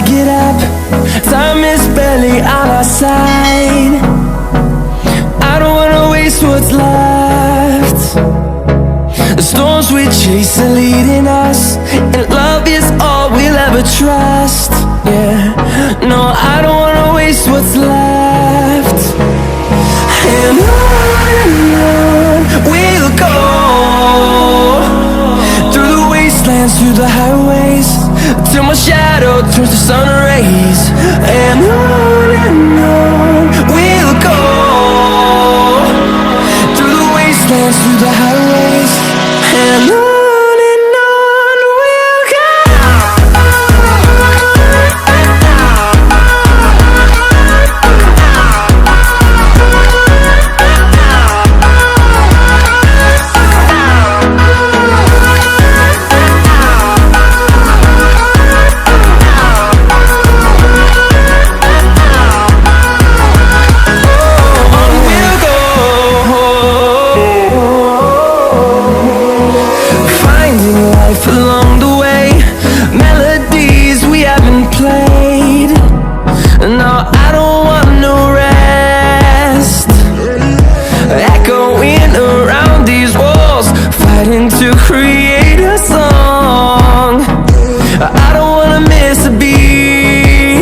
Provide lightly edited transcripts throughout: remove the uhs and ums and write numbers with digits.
get up. Time is barely on our side. I don't wanna waste what's left. The storms we chase are leading us, and love is all we'll ever trust. Yeah, no, I don't wanna waste what's left. And on we'll go, through the wastelands, through the highways, till my shadow turns to sun rays. And on we'll go, through the wastelands, through the highways, and on we'll go. Along the way, melodies we haven't played. No, I don't want no rest. Echoing around these walls, fighting to create a song. I don't wanna miss a beat.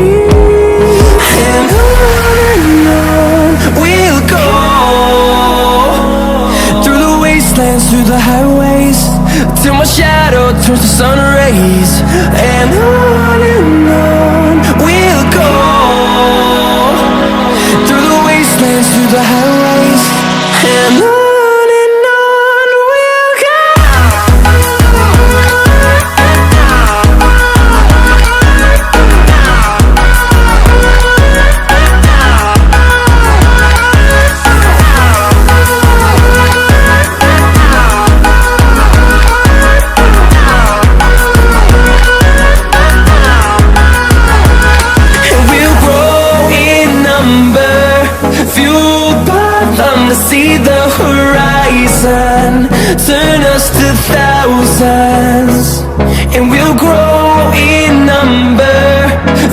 And on we'll go, through the wastelands, through the highways, till my shadow turns to sun rays. And on we'll go, through the wastelands, through the highways, and on we'll go. To see the horizon, turn us to thousands, and we'll grow in number,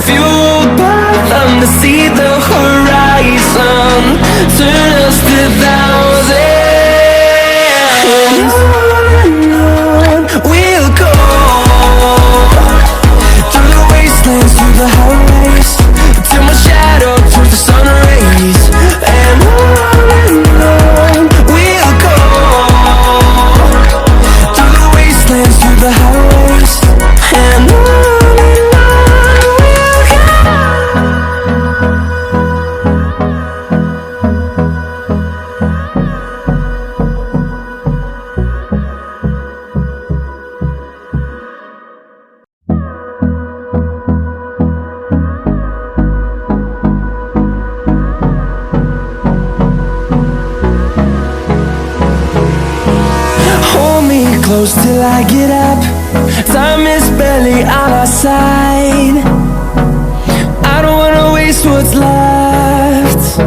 fueled by them. To see the horizon, turn us to thousands. And on we'll go, through the wastelands, through the highways, till my shadow turns to sun rays. And on we'll go, through the wastelands, through the highways, and on we'll go. Close till I get up. Time is barely on our side. I don't wanna waste what's left.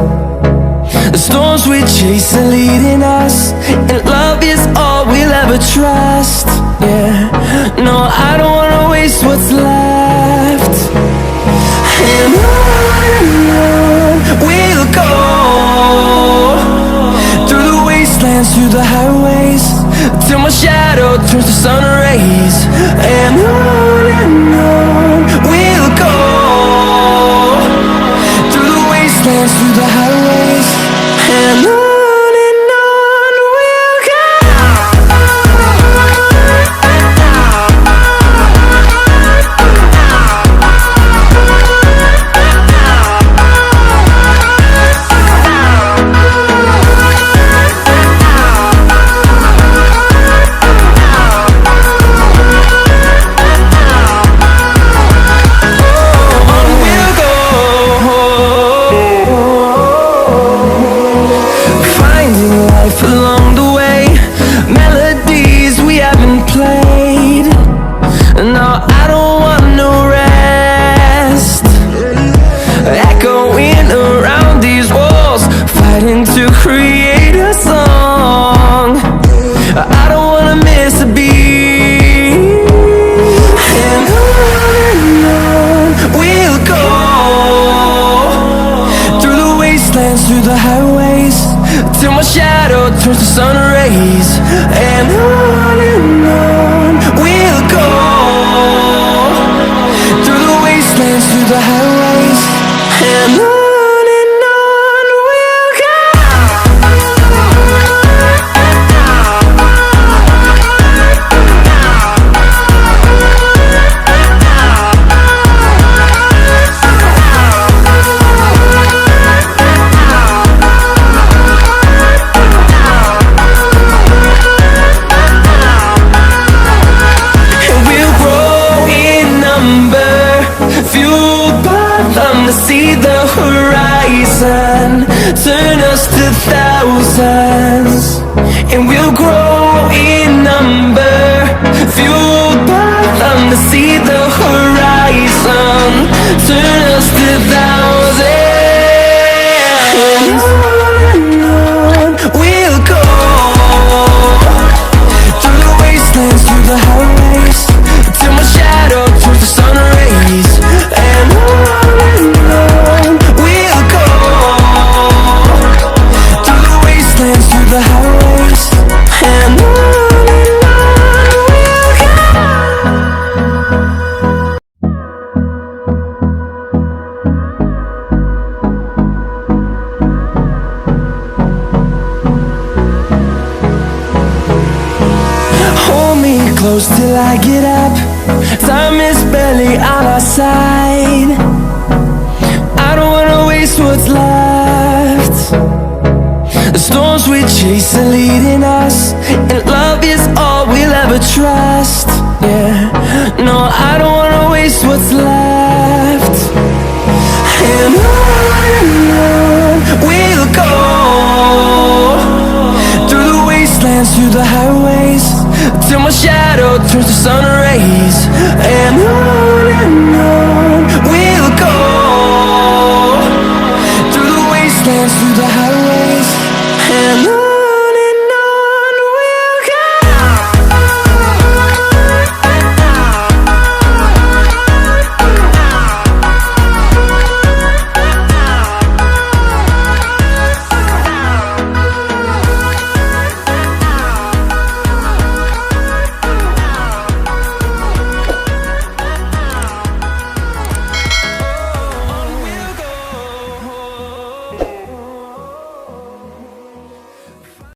The storms we chase are leading us, and love is all we'll ever trust. Yeah, no, I don't wanna waste what's left. And on we'll go, through the wastelands, through the highways, till my shadow turns to sun rays. And on we'll go, through the wastelands, through the highways, and on we'll go. wastelands, through the highways, till my shadow turns to sun rays. And on we'll go, through the wastelands, through the highways, and on we'll go. See the horizon turn us to thousands, and we'll grow in number, fueled by them to see the horizon turn us to thousands. And on we'll go, through the wastelands, through the highways, till my shadow turns to sun rays. And on we'll go, through the wastelands, through the highways, and on we'll go. Hold me close till I get up. Time is barely on our side. I don't wanna waste what's left. The storms we chase are leading us, and love is all we'll ever trust. Yeah, no, I don't wanna waste what's left. And on we'll go, through the wastelands, through the highways, till my shadow turns to sun